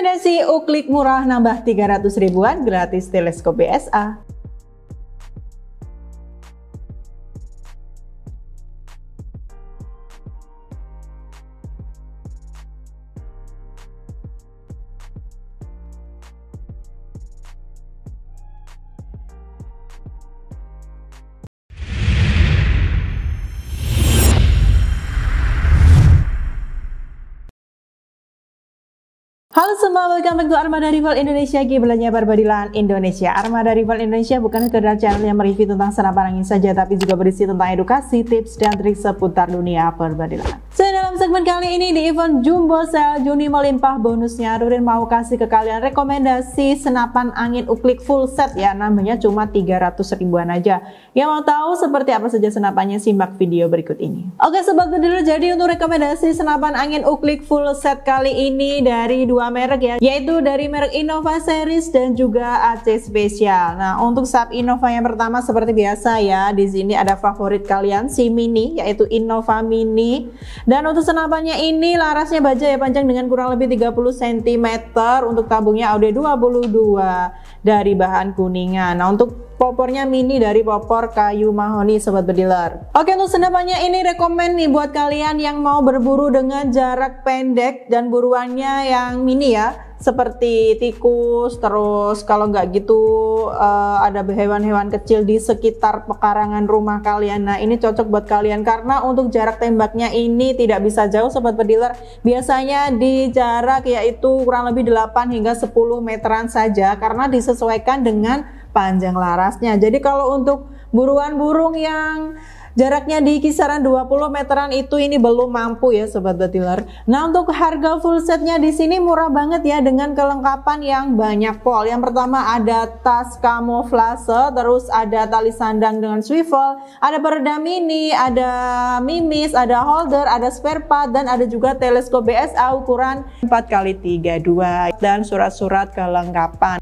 Rekomendasi uklik murah nambah 300 ribuan gratis teleskop BSA. Halo semua, welcome back to Armada Rival Indonesia, kiblatnya Barbadilan Indonesia. Armada Rival Indonesia bukan sekedar channel yang mereview tentang senapan angin saja, tapi juga berisi tentang edukasi, tips, dan trik seputar dunia Barbadilan. Dalam segmen kali ini di event Jumbo Sale Juni melimpah bonusnya, Rurin mau kasih ke kalian rekomendasi senapan angin uklik full set ya, namanya cuma 300 ribuan aja. Yang mau tahu seperti apa saja senapannya, simak video berikut ini. Oke sobat bediler, jadi untuk rekomendasi senapan angin uklik full set kali ini dari dua merek ya, yaitu dari merek Innova Series dan juga AC Special. Nah, untuk sub Innova yang pertama seperti biasa ya, di sini ada favorit kalian si Mini, yaitu Innova Mini. Dan untuk senapannya ini larasnya baja ya, panjang dengan kurang lebih 30 cm. Untuk tabungnya AD22 dari bahan kuningan. Nah, untuk popornya Mini dari popor kayu mahoni sobat bediler. Oke, untuk senapannya ini rekomen nih buat kalian yang mau berburu dengan jarak pendek dan buruannya yang mini ya, seperti tikus, terus kalau nggak gitu ada hewan-hewan kecil di sekitar pekarangan rumah kalian. Nah, ini cocok buat kalian karena untuk jarak tembaknya ini tidak bisa jauh sobat bediler. Biasanya di jarak yaitu kurang lebih 8 hingga 10 meteran saja karena disesuaikan dengan panjang larasnya. Jadi kalau untuk buruan burung yang jaraknya di kisaran 20 meteran itu ini belum mampu ya sobat bediler. Nah, untuk harga full setnya di sini murah banget ya, dengan kelengkapan yang banyak pol. Yang pertama ada tas kamuflase, terus ada tali sandang dengan swivel, ada peredam mini, ada mimis, ada holder, ada spare part, dan ada juga teleskop BSA ukuran 4x32 dan surat-surat kelengkapan.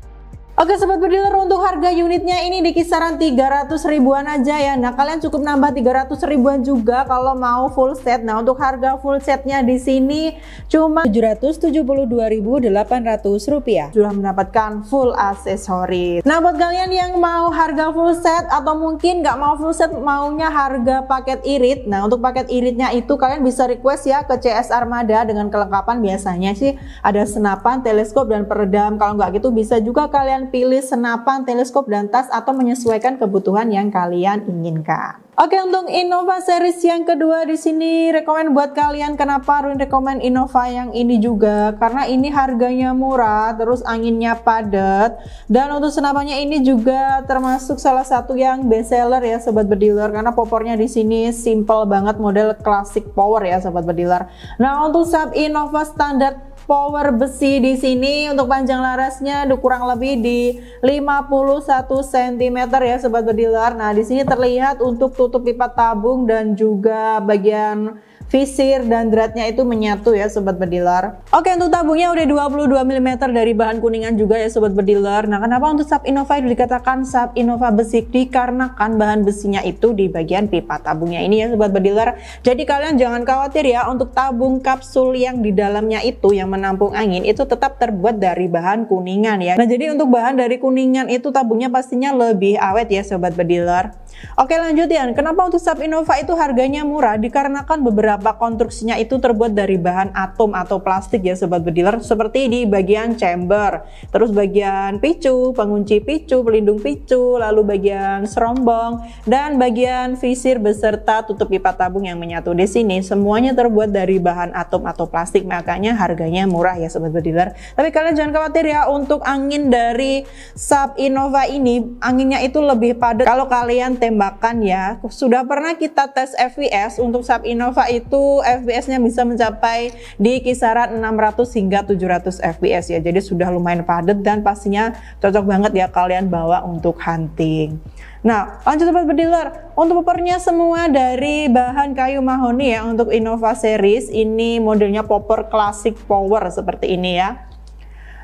Oke sobat bediler, untuk harga unitnya ini di kisaran 300 ribuan aja ya. Nah, kalian cukup nambah 300 ribuan juga kalau mau full set. Nah, untuk harga full setnya di sini cuma Rp772.800. Sudah mendapatkan full aksesoris. Nah, buat kalian yang mau harga full set atau mungkin nggak mau full set, maunya harga paket irit. Nah, untuk paket iritnya itu kalian bisa request ya ke CS Armada dengan kelengkapan. Biasanya sih ada senapan, teleskop, dan peredam. Kalau nggak gitu bisa juga kalian pilih senapan, teleskop, dan tas atau menyesuaikan kebutuhan yang kalian inginkan. Oke, untuk Innova Series yang kedua di sini rekomen buat kalian. Kenapa Ruin rekomen Innova yang ini juga? Karena ini harganya murah, terus anginnya padat, dan untuk senapannya ini juga termasuk salah satu yang best seller ya sobat bediler, karena popornya di sini simple banget, model classic power ya sobat bediler. Nah, untuk sub Innova standar power besi di sini untuk panjang larasnya kurang lebih di 51 cm ya sobat bediler. Nah, di sini terlihat untuk tutup pipa tabung dan juga bagian visir dan dratnya itu menyatu ya sobat bediler. Oke, untuk tabungnya udah 22 mm dari bahan kuningan juga ya sobat bediler. Nah, kenapa untuk sub Innova itu dikatakan sub Innova besi? Dikarenakan bahan besinya itu di bagian pipa tabungnya ini ya sobat bediler. Jadi kalian jangan khawatir ya, untuk tabung kapsul yang di dalamnya itu yang menampung angin itu tetap terbuat dari bahan kuningan ya. Nah, jadi untuk bahan dari kuningan itu tabungnya pastinya lebih awet ya sobat bediler. Oke, lanjut ya. Kenapa untuk sub Innova itu harganya murah? Dikarenakan beberapa konstruksinya itu terbuat dari bahan atom atau plastik ya sobat bediler, seperti di bagian chamber, terus bagian picu, pengunci picu, pelindung picu, lalu bagian serombong, dan bagian visir beserta tutup pipa tabung yang menyatu di sini. Semuanya terbuat dari bahan atom atau plastik, makanya harganya murah ya sobat bediler. Tapi kalian jangan khawatir ya, untuk angin dari sub Innova ini anginnya itu lebih padat kalau kalian tembakan ya. Sudah pernah kita tes FVS untuk sub Innova itu FPS-nya bisa mencapai di kisaran 600 hingga 700 FPS ya. Jadi sudah lumayan padat dan pastinya cocok banget ya kalian bawa untuk hunting. Nah, lanjut sobat bediler, untuk popornya semua dari bahan kayu mahoni ya. Untuk Innova Series ini modelnya popor classic power seperti ini ya.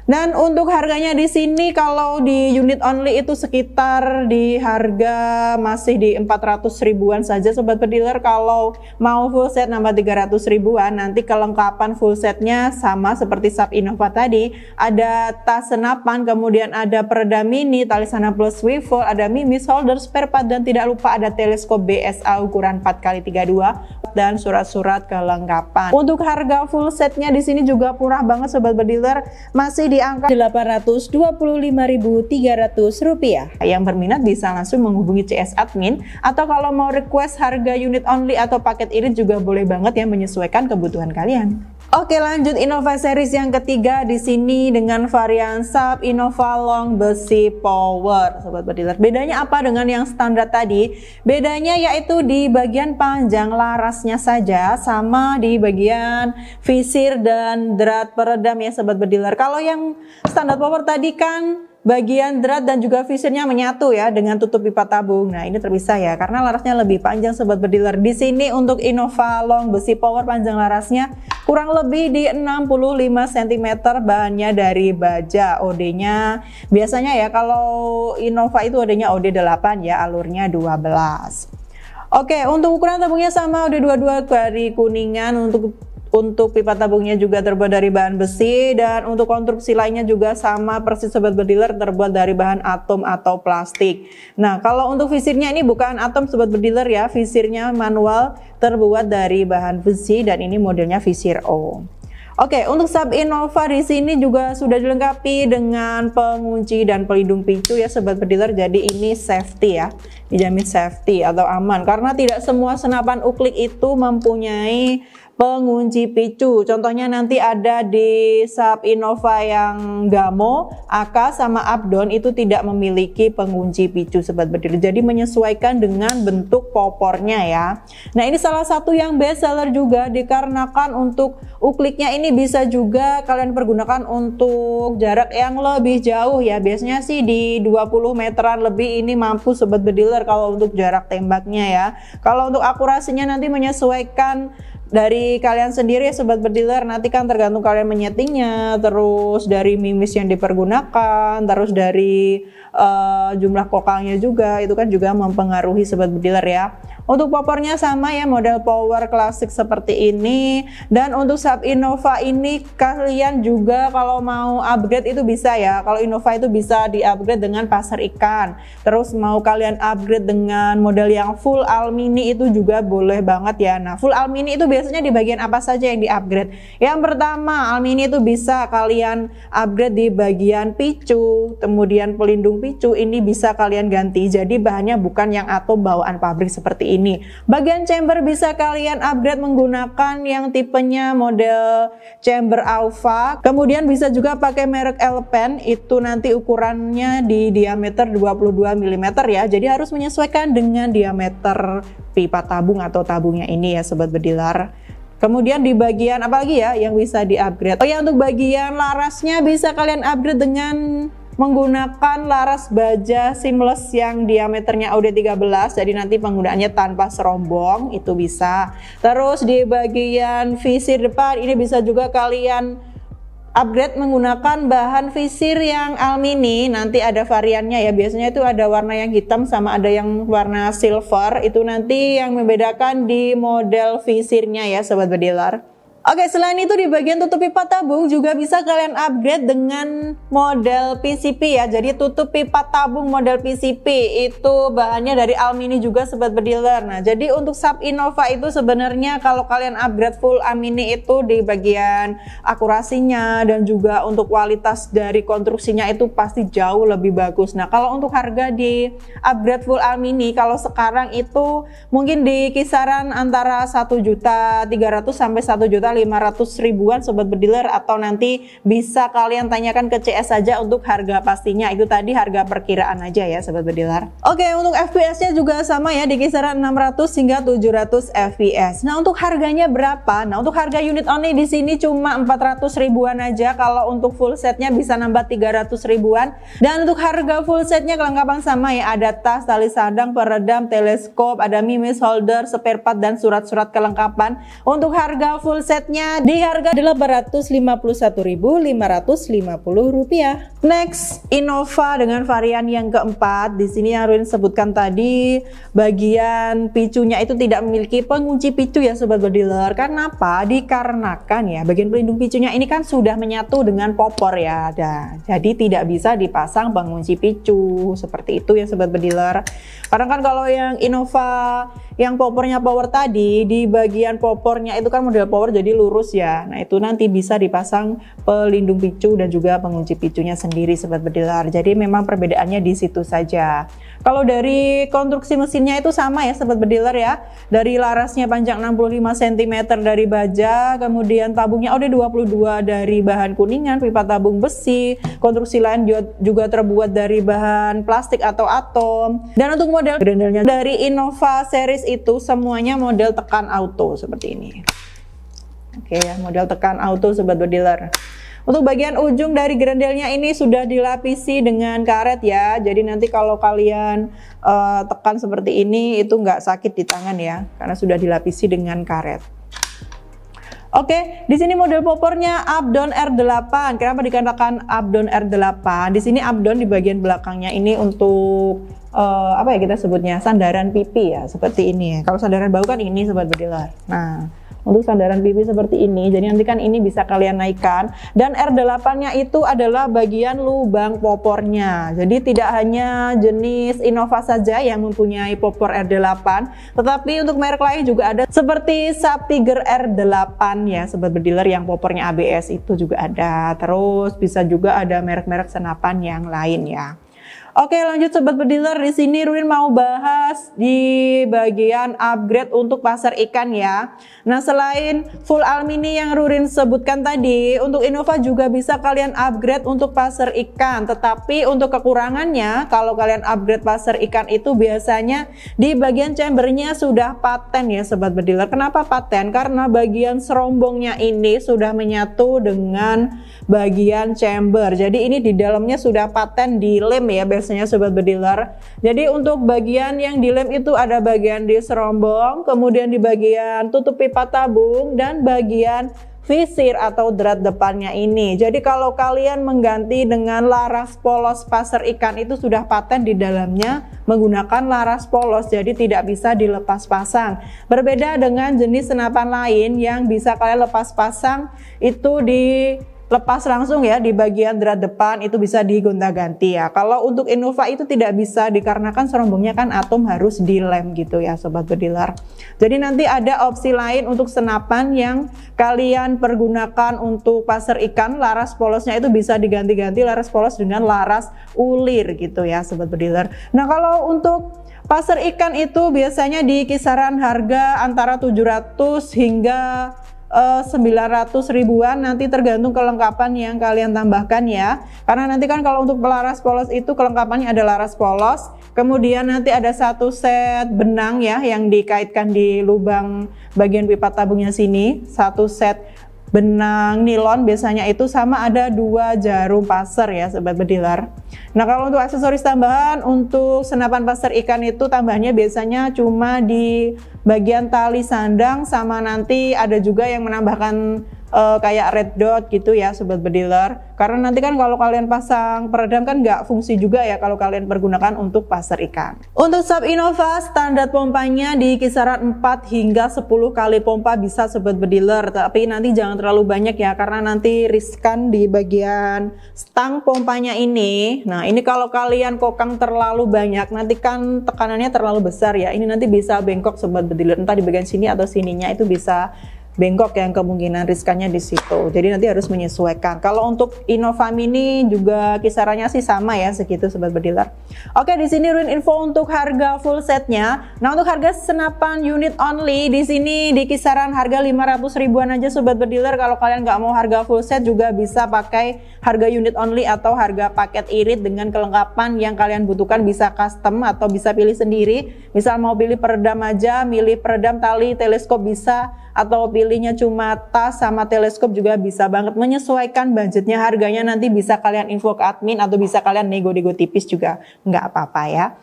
Dan untuk harganya di sini kalau di unit only itu sekitar di harga masih di 400 ribuan saja sobat pediler. Kalau mau full set nambah 300 ribuan. Nanti kelengkapan full setnya sama seperti Sub Innova tadi. Ada tas senapan, kemudian ada peredam mini, tali sana plus swivel, ada mimis, holder, spare part, dan tidak lupa ada teleskop BSA ukuran 4x32 dan surat-surat kelengkapan. Untuk harga full setnya di sini juga murah banget sobat pediler, masih di angka Rp825.300. Yang berminat bisa langsung menghubungi CS Admin, atau kalau mau request harga unit only atau paket irit juga boleh banget ya, menyesuaikan kebutuhan kalian. Oke, lanjut Innova series yang ketiga di sini dengan varian Sub Innova Long Besi Power sobat pediler. Bedanya apa dengan yang standar tadi? Bedanya yaitu di bagian panjang larasnya saja, sama di bagian visir dan drat peredam ya sobat pediler. Kalau yang standar power tadi kan bagian drat dan juga visirnya menyatu ya dengan tutup pipa tabung. Nah, ini terpisah ya karena larasnya lebih panjang sobat pediler. Di sini untuk Innova Long Besi Power panjang larasnya kurang lebih di 65 cm, bahannya dari baja. OD-nya biasanya ya kalau Innova itu OD-nya OD8 ya, alurnya 12. Oke, untuk ukuran tabungnya sama OD22 dari Kuningan. Untuk pipa tabungnya juga terbuat dari bahan besi, dan untuk konstruksi lainnya juga sama persis sobat pediler, terbuat dari bahan atom atau plastik. Nah, kalau untuk visirnya ini bukan atom sobat pediler ya, visirnya manual terbuat dari bahan besi dan ini modelnya visir O. Oke, untuk Sub Innova di sini juga sudah dilengkapi dengan pengunci dan pelindung picu ya sobat pediler. Jadi ini safety ya, dijamin safety atau aman karena tidak semua senapan uklik itu mempunyai pengunci picu. Contohnya nanti ada di Sub Innova yang Gamo, AK sama Updown itu tidak memiliki pengunci picu sobat pediler. Jadi menyesuaikan dengan bentuk popornya ya. Nah, ini salah satu yang best seller juga dikarenakan untuk ukliknya ini bisa juga kalian pergunakan untuk jarak yang lebih jauh ya. Biasanya sih di 20 meteran lebih ini mampu sobat pediler kalau untuk jarak tembaknya ya. Kalau untuk akurasinya nanti menyesuaikan dari kalian sendiri ya sobat pediler, nanti kan tergantung kalian menyetingnya, terus dari mimis yang dipergunakan, terus dari jumlah kokalnya juga, itu kan juga mempengaruhi sobat pediler ya. Untuk popornya sama ya, model power klasik seperti ini. Dan untuk Sub Innova ini kalian juga kalau mau upgrade itu bisa ya. Kalau Innova itu bisa di upgrade dengan pasar ikan, terus mau kalian upgrade dengan model yang full almini itu juga boleh banget ya. Nah, full almini itu biasanya di bagian apa saja yang di upgrade? Yang pertama, almini itu bisa kalian upgrade di bagian picu, kemudian pelindung picu ini bisa kalian ganti jadi bahannya bukan yang atom bawaan pabrik seperti ini. Bagian chamber bisa kalian upgrade menggunakan yang tipenya model chamber alpha, kemudian bisa juga pakai merek Elpen, itu nanti ukurannya di diameter 22 mm ya, jadi harus menyesuaikan dengan diameter pipa tabung atau tabungnya ini ya sobat pediler. Kemudian di bagian apa lagi ya yang bisa di upgrade? Oh ya, untuk bagian larasnya bisa kalian upgrade dengan menggunakan laras baja seamless yang diameternya OD13, jadi nanti penggunaannya tanpa serombong itu bisa. Terus di bagian visir depan ini bisa juga kalian upgrade menggunakan bahan visir yang almini. Nanti ada variannya ya, biasanya itu ada warna yang hitam sama ada yang warna silver, itu nanti yang membedakan di model visirnya ya sobat pediler. Oke, selain itu di bagian tutup pipa tabung juga bisa kalian upgrade dengan model PCP ya. Jadi tutup pipa tabung model PCP itu bahannya dari almini juga sobat pediler. Nah, jadi untuk Sub Innova itu sebenarnya kalau kalian upgrade full almini itu di bagian akurasinya dan juga untuk kualitas dari konstruksinya itu pasti jauh lebih bagus. Nah, kalau untuk harga di upgrade full almini kalau sekarang itu mungkin di kisaran antara 1.300.000 sampai 1.500.000-an sobat pediler, atau nanti bisa kalian tanyakan ke CS saja untuk harga pastinya. Itu tadi harga perkiraan aja ya sobat pediler. Oke, untuk FPS-nya juga sama ya, di kisaran 600 hingga 700 FPS. Nah, untuk harganya berapa? Nah, untuk harga unit only di sini cuma 400 ribuan aja. Kalau untuk full setnya bisa nambah 300 ribuan. Dan untuk harga full setnya kelengkapan sama ya, ada tas, tali sandang, peredam, teleskop, ada mimis, holder, spare part, dan surat-surat kelengkapan. Untuk harga full set setnya di harga Rp851.550. Next, Innova dengan varian yang keempat. Di sini yang Ruin sebutkan tadi, bagian picunya itu tidak memiliki pengunci picu ya sobat bediler. Kenapa? Dikarenakan ya bagian pelindung picunya ini kan sudah menyatu dengan popor ya. Jadi tidak bisa dipasang pengunci picu seperti itu ya sobat bediler. Karena kan kalau yang Innova yang popornya power tadi, di bagian popornya itu kan model power jadi lurus ya. Nah itu nanti bisa dipasang pelindung picu dan juga pengunci picunya sendiri sobat bediler. Jadi memang perbedaannya di situ saja. Kalau dari konstruksi mesinnya itu sama ya sobat bediler ya. Dari larasnya panjang 65 cm dari baja, kemudian tabungnya OD22 dari bahan kuningan, pipa tabung besi, konstruksi lain juga terbuat dari bahan plastik atau atom. Dan untuk model grendelnya dari Innova series itu semuanya model tekan auto seperti ini. Oke ya, model tekan auto sobat bediler. Untuk bagian ujung dari grendelnya ini sudah dilapisi dengan karet ya. Jadi nanti kalau kalian tekan seperti ini itu nggak sakit di tangan ya, karena sudah dilapisi dengan karet. Oke, di sini model popornya Updown R8. Kenapa dikatakan Updown R8? Di sini Updown di bagian belakangnya ini untuk apa ya kita sebutnya, sandaran pipi ya, seperti ini. Kalau sandaran bahu kan ini sobat bediler. Nah, untuk sandaran pipi seperti ini, jadi nanti kan ini bisa kalian naikkan. Dan R8-nya itu adalah bagian lubang popornya. Jadi tidak hanya jenis Innova saja yang mempunyai popor R8, tetapi untuk merek lain juga ada seperti Saab Tiger R8 ya sobat bediler, yang popornya ABS itu juga ada. Terus bisa juga ada merek-merek senapan yang lain ya. Oke, lanjut sobat bediler, di sini Ruin mau bahas di bagian upgrade untuk pasar ikan ya. Nah, selain full alumini yang Ruin sebutkan tadi, untuk Innova juga bisa kalian upgrade untuk pasar ikan. Tetapi untuk kekurangannya, kalau kalian upgrade pasar ikan itu biasanya di bagian chambernya sudah paten ya sobat bediler. Kenapa paten? Karena bagian serombongnya ini sudah menyatu dengan bagian chamber. Jadi ini di dalamnya sudah paten di lem ya biasanya sobat bediler. Jadi untuk bagian yang dilem itu ada bagian di serombong, kemudian di bagian tutup pipa tabung, dan bagian visir atau drat depannya ini. Jadi kalau kalian mengganti dengan laras polos pasar ikan itu sudah paten di dalamnya menggunakan laras polos, jadi tidak bisa dilepas pasang. Berbeda dengan jenis senapan lain yang bisa kalian lepas pasang itu lepas langsung ya di bagian drat depan, itu bisa digonta-ganti ya. Kalau untuk Innova itu tidak bisa dikarenakan serombongnya kan atom harus dilem gitu ya sobat bediler. Jadi nanti ada opsi lain untuk senapan yang kalian pergunakan untuk pasar ikan, laras polosnya itu bisa diganti-ganti laras polos dengan laras ulir gitu ya sobat bediler. Nah, kalau untuk pasar ikan itu biasanya di kisaran harga antara 700 hingga 900 ribuan, nanti tergantung kelengkapan yang kalian tambahkan ya. Karena nanti kan kalau untuk laras polos itu kelengkapannya ada laras polos, kemudian nanti ada satu set benang ya yang dikaitkan di lubang bagian pipa tabungnya sini, satu set benang nilon biasanya itu, sama ada 2 jarum pasar ya sobat bediler. Nah, kalau untuk aksesoris tambahan untuk senapan pasar ikan itu tambahannya biasanya cuma di bagian tali sandang, sama nanti ada juga yang menambahkan kayak red dot gitu ya sobat bediler. Karena nanti kan kalau kalian pasang peredam kan nggak fungsi juga ya kalau kalian pergunakan untuk pasar ikan. Untuk Saab Innova standar pompanya di kisaran 4 hingga 10 kali pompa bisa sobat bediler, tapi nanti jangan terlalu banyak ya karena nanti riskan di bagian stang pompanya ini. Nah, ini kalau kalian kokang terlalu banyak nanti kan tekanannya terlalu besar ya, ini nanti bisa bengkok sobat bediler, entah di bagian sini atau sininya itu bisa bengkok, yang kemungkinan riskannya di situ. Jadi nanti harus menyesuaikan. Kalau untuk Innova Mini juga kisarannya sih sama ya segitu sobat bediler. Oke, di sini Ruin info untuk harga full setnya. Nah, untuk harga senapan unit only di sini di kisaran harga 500 ribuan aja sobat bediler. Kalau kalian nggak mau harga full set juga bisa pakai harga unit only atau harga paket irit dengan kelengkapan yang kalian butuhkan, bisa custom atau bisa pilih sendiri. Misal mau pilih peredam aja, milih peredam tali teleskop bisa, atau pilihnya cuma tas sama teleskop juga bisa banget, menyesuaikan budgetnya. Harganya nanti bisa kalian info ke admin atau bisa kalian nego-nego tipis juga nggak apa-apa ya.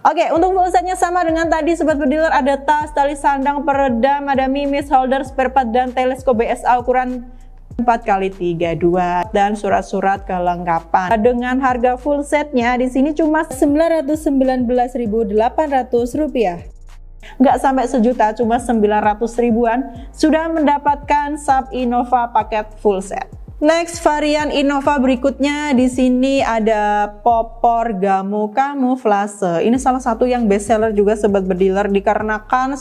Oke, untuk full setnya sama dengan tadi Sobat Bediler, ada tas, tali sandang, peredam, ada mimis, holder, spare part, dan teleskop BSA ukuran 4x32 dan surat-surat kelengkapan. Dengan harga full setnya di sini cuma Rp919.800. Nggak sampai sejuta, cuma 900 ribuan sudah mendapatkan Sub Innova paket full set. Next, varian Innova berikutnya di sini ada popor Gamo kamuflase. Ini salah satu yang best seller juga Sobat Bediler, dikarenakan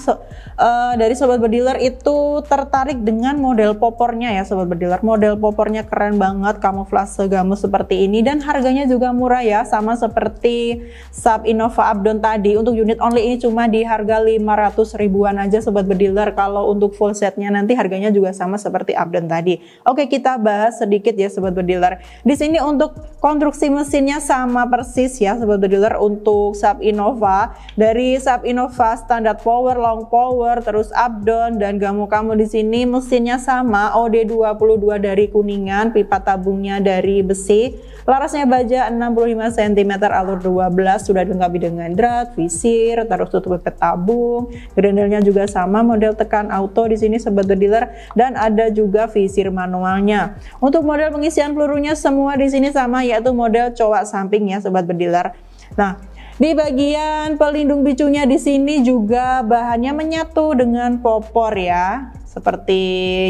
dari Sobat Bediler itu tertarik dengan model popornya ya Sobat Bediler. Model popornya keren banget, kamuflase Gamo seperti ini, dan harganya juga murah ya, sama seperti Sub Innova Updone tadi. Untuk unit only ini cuma di harga 500 ribuan aja Sobat Bediler. Kalau untuk full setnya nanti harganya juga sama seperti Updone tadi. Oke, kita bahas sedikit ya Sobat Bediler. Di sini untuk konstruksi mesinnya sama persis ya Sobat Bediler. Untuk Sub Innova, dari Sub Innova standar power, long power, terus Updone dan Gamo di sini mesinnya sama, OD22 dari Kuningan, pipa tabungnya dari besi, larasnya baja 65 cm, alur 12, sudah dilengkapi dengan drat, visir, terus tutup pipet tabung, grendelnya juga sama, model tekan auto di sini Sobat Bediler, dan ada juga visir manualnya. Untuk model pengisian pelurunya semua di sini sama, yaitu model cowok samping ya Sobat Bediler. Nah, di bagian pelindung bicunya di sini juga bahannya menyatu dengan popor ya, seperti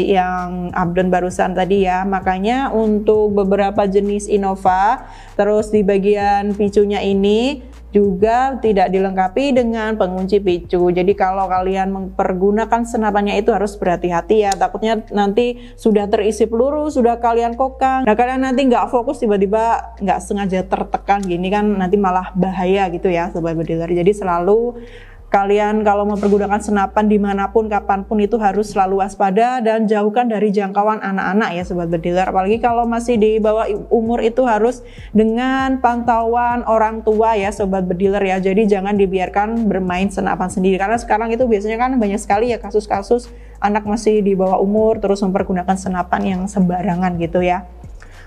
yang Updone barusan tadi ya. Makanya untuk beberapa jenis Innova, terus di bagian picunya ini juga tidak dilengkapi dengan pengunci picu. Jadi kalau kalian mempergunakan senapannya itu harus berhati-hati ya, takutnya nanti sudah terisi peluru, sudah kalian kokang, nah kalian nanti nggak fokus, tiba-tiba nggak sengaja tertekan gini kan, nanti malah bahaya gitu ya Sobat Bediler. Jadi selalu kalian kalau mempergunakan senapan dimanapun kapanpun itu harus selalu waspada dan jauhkan dari jangkauan anak-anak ya Sobat Bediler. Apalagi kalau masih di bawah umur itu harus dengan pantauan orang tua ya Sobat Bediler ya. Jadi jangan dibiarkan bermain senapan sendiri, karena sekarang itu biasanya kan banyak sekali ya kasus-kasus anak masih di bawah umur terus mempergunakan senapan yang sembarangan gitu ya.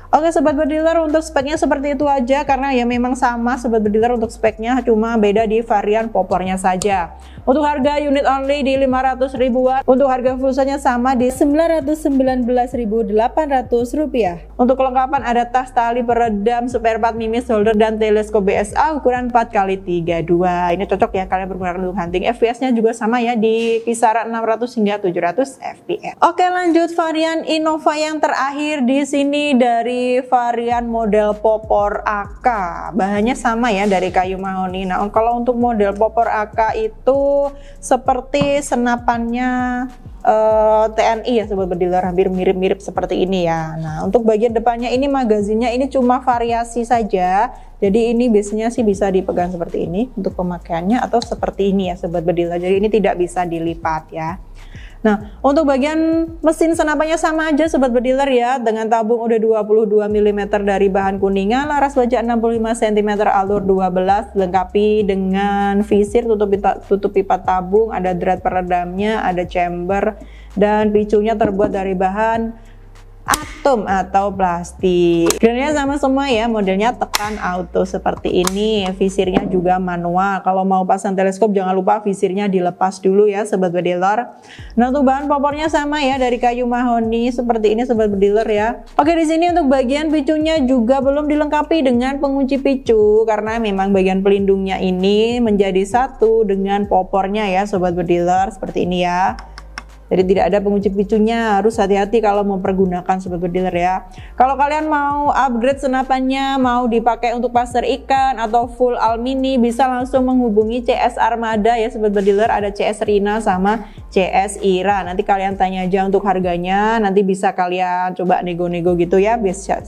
Oke Sobat Bediler, untuk speknya seperti itu aja, karena ya memang sama Sobat Bediler untuk speknya, cuma beda di varian popornya saja. Untuk harga unit only di 500 ribuan, untuk harga full setnya sama di Rp919.800. Untuk kelengkapan ada tas, tali, peredam, spare part, mimis, holder, dan teleskop BSA ukuran 4x32. Ini cocok ya kalian bergunakan untuk hunting. FPS-nya juga sama ya, di kisaran 600 hingga 700 fps. Oke, lanjut varian Innova yang terakhir di sini dari varian model popor AK. Bahannya sama ya, dari kayu mahoni. Nah, kalau untuk model popor AK itu seperti senapannya TNI ya Sobat Bediler, hampir mirip-mirip seperti ini ya. Nah, untuk bagian depannya ini magazinnya ini cuma variasi saja. Jadi ini biasanya sih bisa dipegang seperti ini untuk pemakaiannya, atau seperti ini ya Sobat Bediler. Jadi ini tidak bisa dilipat ya. Nah, untuk bagian mesin senapannya sama aja Sobat Bediler ya, dengan tabung udah 22 mm dari bahan Kuningan, laras baja 65 cm, alur 12, lengkapi dengan visir, tutup pipa tabung, ada drat peredamnya, ada chamber, dan picunya terbuat dari bahan atom atau plastik. Grendelnya sama semua ya, modelnya tekan auto seperti ini, visirnya juga manual. Kalau mau pasang teleskop jangan lupa visirnya dilepas dulu ya Sobat Bediler. Nah, untuk bahan popornya sama ya, dari kayu mahoni seperti ini Sobat Bediler ya. Oke, di sini untuk bagian picunya juga belum dilengkapi dengan pengunci picu, karena memang bagian pelindungnya ini menjadi satu dengan popornya ya Sobat Bediler, seperti ini ya. Jadi tidak ada pengunci picunya, harus hati-hati kalau mau pergunakan Sobat Bediler ya. Kalau kalian mau upgrade senapannya, mau dipakai untuk pasar ikan atau full almini, bisa langsung menghubungi CS Armada ya Sobat Bediler. Ada CS Rina sama CS Ira. Nanti kalian tanya aja untuk harganya, nanti bisa kalian coba nego-nego gitu ya.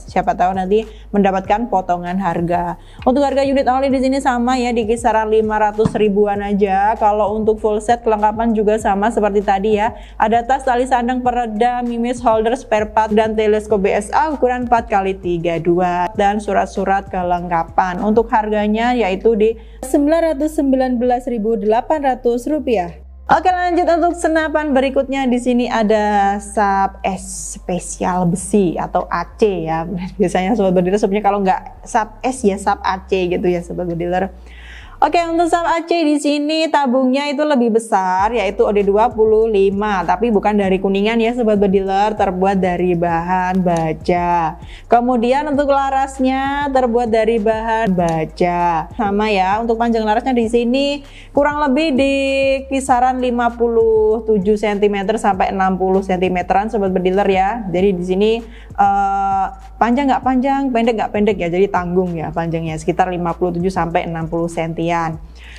Siapa tahu nanti mendapatkan potongan harga. Untuk harga unit only di sini sama ya, di kisaran 500 ribuan aja. Kalau untuk full set kelengkapan juga sama seperti tadi ya. Ada tas, tali sandang, peredam, mimis, holder, spare part, dan teleskop BSA ukuran 4x32 dan surat-surat kelengkapan. Untuk harganya yaitu di Rp919.800. Oke, lanjut untuk senapan berikutnya. Di sini ada sub S spesial besi atau AC ya. Biasanya sobat bediler sebenarnya kalau nggak sub S ya sub AC gitu ya sobat bediler. Oke, untuk sub AC di sini tabungnya itu lebih besar, yaitu OD25, tapi bukan dari kuningan ya sobat bediler, terbuat dari bahan baja. Kemudian untuk larasnya terbuat dari bahan baja. Sama ya, untuk panjang larasnya di sini kurang lebih di kisaran 57 cm sampai 60 cm sobat bediler ya. Jadi di sini panjang nggak panjang, pendek nggak pendek ya, jadi tanggung ya panjangnya sekitar 57 sampai 60 cm.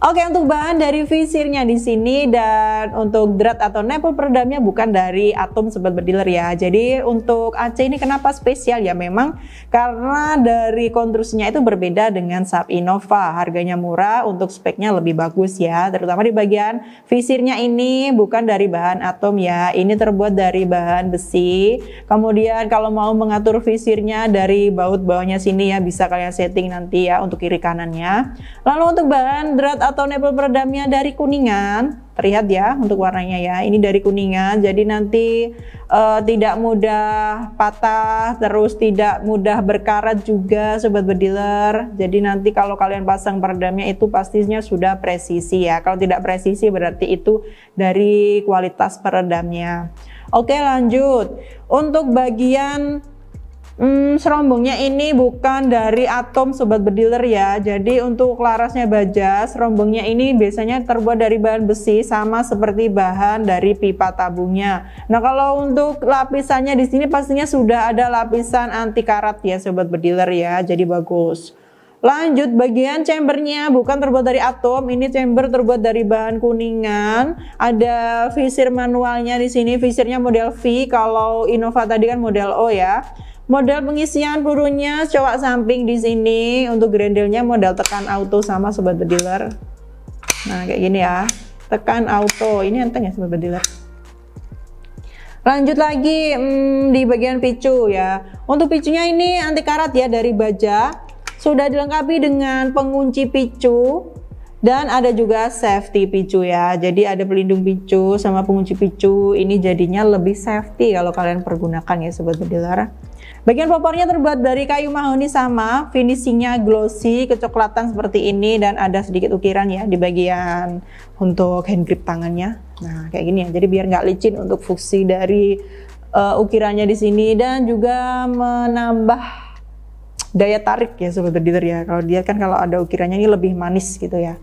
Oke, untuk bahan dari visirnya di sini dan untuk drat atau nipple peredamnya bukan dari Atom sobat bediler ya. Jadi untuk AC ini kenapa spesial ya, memang karena dari konstruksinya itu berbeda dengan Saab Innova. Harganya murah, untuk speknya lebih bagus ya, terutama di bagian visirnya ini bukan dari bahan Atom ya, ini terbuat dari bahan besi. Kemudian kalau mau mengatur visirnya dari baut bawahnya sini ya, bisa kalian setting nanti ya untuk kiri kanannya. Lalu untuk bahan drat atau nipple peredamnya dari kuningan, terlihat ya untuk warnanya ya, ini dari kuningan, jadi nanti tidak mudah patah, terus tidak mudah berkarat juga sobat bediler. Jadi nanti kalau kalian pasang peredamnya itu pastinya sudah presisi ya, kalau tidak presisi berarti itu dari kualitas peredamnya. Oke, lanjut untuk bagian serombongnya ini bukan dari Atom sobat bediler ya. Jadi untuk larasnya baja, serombongnya ini biasanya terbuat dari bahan besi sama seperti bahan dari pipa tabungnya. Nah, kalau untuk lapisannya di sini pastinya sudah ada lapisan anti karat ya sobat bediler ya. Jadi bagus. Lanjut bagian chambernya bukan terbuat dari Atom, ini chamber terbuat dari bahan kuningan. Ada visir manualnya di sini, visirnya model V, kalau Innova tadi kan model O ya. Model pengisian pelurunya cowok samping di sini, untuk grendelnya model tekan auto sama sobat bediler. Nah, kayak gini ya, tekan auto, ini enteng ya sobat bediler. Lanjut lagi di bagian picu ya. Untuk picunya ini anti karat ya, dari baja. Sudah dilengkapi dengan pengunci picu dan ada juga safety picu ya. Jadi ada pelindung picu sama pengunci picu, ini jadinya lebih safety kalau kalian pergunakan ya sobat bediler. Bagian popornya terbuat dari kayu mahoni sama, finishingnya glossy, kecoklatan seperti ini, dan ada sedikit ukiran ya di bagian untuk hand grip tangannya. Nah, kayak gini ya, jadi biar nggak licin untuk fungsi dari ukirannya di sini, dan juga menambah daya tarik ya sobat bediler ya. Kalau dia kan kalau ada ukirannya ini lebih manis gitu ya.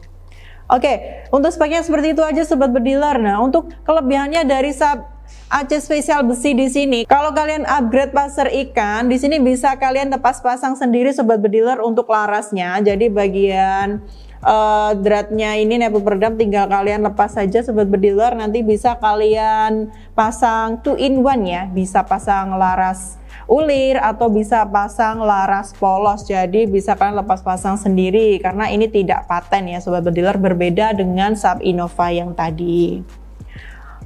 Oke, untuk speknya seperti itu aja sobat bediler. Nah, untuk kelebihannya dari Saab AC spesial besi di sini, kalau kalian upgrade pasar ikan, di sini bisa kalian lepas pasang sendiri sobat bediler untuk larasnya. Jadi bagian dratnya ini nipple peredam tinggal kalian lepas saja sobat bediler, nanti bisa kalian pasang 2-in-1 ya, bisa pasang laras ulir atau bisa pasang laras polos. Jadi bisa kalian lepas pasang sendiri karena ini tidak paten ya sobat bediler, berbeda dengan Saab Innova yang tadi.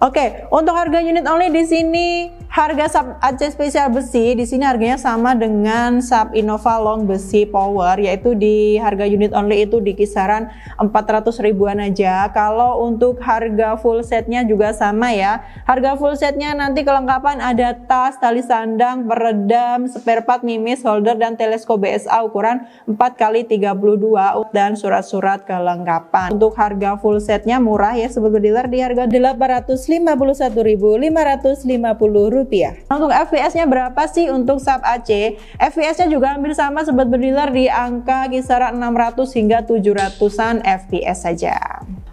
Oke, untuk harga unit only di sini, harga Saab AC spesial besi di sini harganya sama dengan Saab Innova long besi power, yaitu di harga unit only itu di kisaran 400 ribuan aja. Kalau untuk harga full setnya juga sama ya. Harga full setnya nanti kelengkapan ada tas, tali sandang, peredam, spare part, mimis, holder, dan teleskop BSA ukuran 4x32 dan surat-surat kelengkapan. Untuk harga full setnya murah ya sobat bediler, di harga 851.550 rupiah. Untuk FPS-nya berapa sih untuk Saab AC? FPS-nya juga hampir sama sobat bediler, di angka kisaran 600 hingga 700-an FPS saja.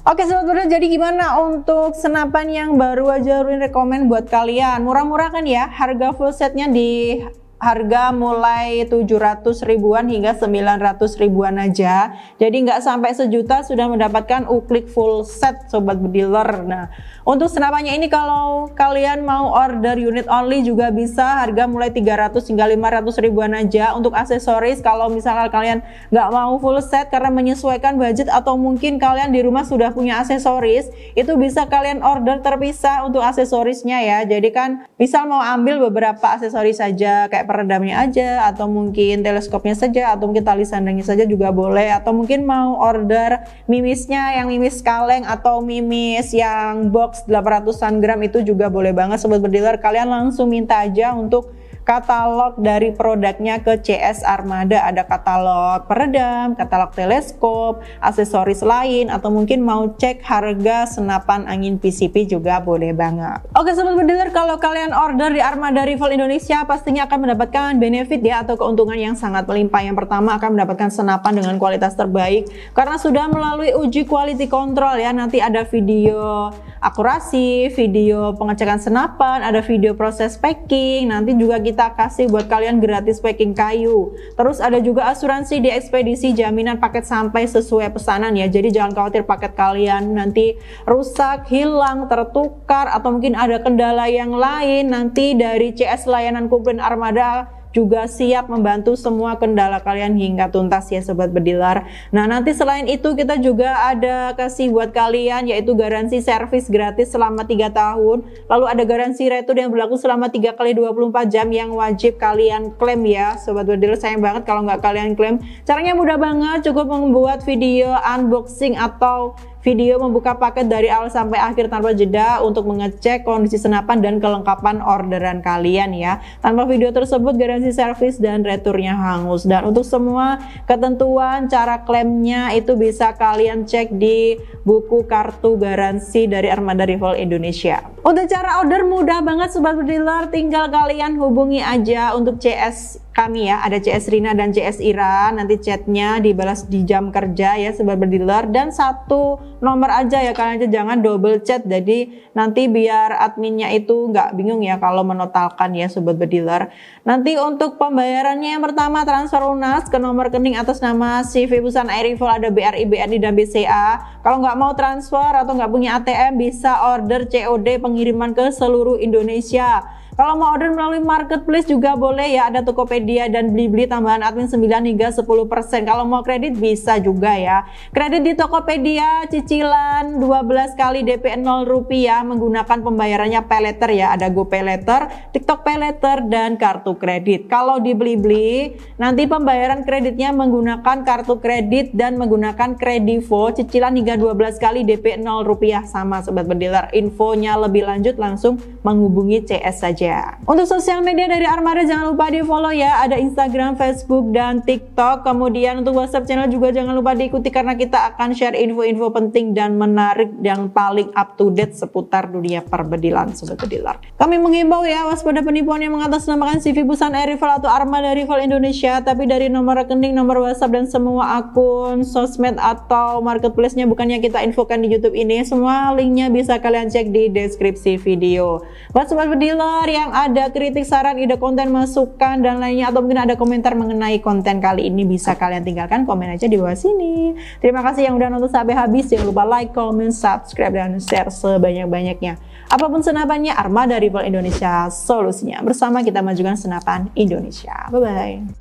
Oke sobat bediler, jadi gimana untuk senapan yang baru aja Ruin rekomen buat kalian? Murah-murah kan ya? Harga full setnya di harga mulai 700 ribuan hingga 900 ribuan aja. Jadi nggak sampai sejuta sudah mendapatkan uklik full set sobat bediler. Nah, untuk senapannya ini kalau kalian mau order unit only juga bisa, harga mulai 300 hingga 500 ribuan aja. Untuk aksesoris kalau misalnya kalian nggak mau full set karena menyesuaikan budget, atau mungkin kalian di rumah sudah punya aksesoris, itu bisa kalian order terpisah untuk aksesorisnya ya. Jadi kan misal mau ambil beberapa aksesoris saja kayak peredamnya aja, atau mungkin teleskopnya saja, atau mungkin tali sandangnya saja juga boleh, atau mungkin mau order mimisnya yang mimis kaleng atau mimis yang box 800-an gram itu juga boleh banget sobat berdealer. Kalian langsung minta aja untuk katalog dari produknya ke CS Armada. Ada katalog peredam, katalog teleskop, aksesoris lain, atau mungkin mau cek harga senapan angin PCP juga boleh banget. Oke sobat berdealer, kalau kalian order di Armada Rival Indonesia pastinya akan mendapatkan benefit ya, atau keuntungan yang sangat melimpah. Yang pertama, akan mendapatkan senapan dengan kualitas terbaik karena sudah melalui uji quality control ya. Nanti ada video akurasi, video pengecekan senapan, ada video proses packing, nanti juga kita kasih buat kalian gratis packing kayu. Terus ada juga asuransi di ekspedisi, jaminan paket sampai sesuai pesanan ya. Jadi jangan khawatir paket kalian nanti rusak, hilang, tertukar, atau mungkin ada kendala yang lain. Nanti dari CS Layanan Komplain Armada juga siap membantu semua kendala kalian hingga tuntas ya sobat berdealer. Nah nanti selain itu kita juga ada kasih buat kalian yaitu garansi servis gratis selama 3 tahun. Lalu ada garansi retur yang berlaku selama 3 kali 24 jam yang wajib kalian klaim ya sobat berdealer. Sayang banget kalau nggak kalian klaim. Caranya mudah banget, cukup membuat video unboxing atau video membuka paket dari awal sampai akhir tanpa jeda untuk mengecek kondisi senapan dan kelengkapan orderan kalian ya. Tanpa video tersebut garansi servis dan returnya hangus. Dan untuk semua ketentuan cara klaimnya itu bisa kalian cek di buku kartu garansi dari Armada Rival Indonesia. Untuk cara order mudah banget sobat berdealer, tinggal kalian hubungi aja untuk CS kami ya, ada CS Rina dan CS Ira. Nanti chatnya dibalas di jam kerja ya sobat berdealer, dan satu nomor aja ya, kalian aja jangan double chat, jadi nanti biar adminnya itu nggak bingung ya kalau menotalkan ya sobat berdealer. Nanti untuk pembayarannya yang pertama transfer lunas ke nomor rekening atas nama CV Busan Air Rival, ada BRI, BNI dan BCA. Kalau nggak mau transfer atau nggak punya ATM bisa order COD pengiriman ke seluruh Indonesia. Kalau mau order melalui marketplace juga boleh ya, ada Tokopedia dan Blibli tambahan admin 9 hingga 10%. Kalau mau kredit bisa juga ya. Kredit di Tokopedia cicilan 12 kali DP 0 rupiah menggunakan pembayarannya pay letter ya, ada GoPay letter, TikTok Pay letter dan kartu kredit. Kalau di Blibli nanti pembayaran kreditnya menggunakan kartu kredit dan menggunakan Kredivo cicilan hingga 12 kali DP 0 rupiah sama sobat berdealer. Infonya lebih lanjut langsung menghubungi CS saja. Untuk sosial media dari Armada jangan lupa di follow ya, ada Instagram, Facebook dan TikTok. Kemudian untuk WhatsApp channel juga jangan lupa diikuti karena kita akan share info-info penting dan menarik yang paling up to date seputar dunia perbedilan sobat berdealer. Kami mengimbau ya, waspada penipuan yang mengatasnamakan CV Busan Air Rival atau Armada Rival Indonesia tapi dari nomor rekening, nomor WhatsApp dan semua akun sosmed atau marketplace-nya bukannya kita infokan di YouTube ini. Semua linknya bisa kalian cek di deskripsi video. Buat sobat berdealer yang ada kritik, saran, ide konten, masukan dan lainnya, atau mungkin ada komentar mengenai konten kali ini, bisa kalian tinggalkan komen aja di bawah sini. Terima kasih yang udah nonton sampai habis. Jangan lupa like, comment, subscribe dan share sebanyak-banyaknya. Apapun senapannya, Armada Rival Indonesia solusinya. Bersama kita majukan senapan Indonesia. Bye bye.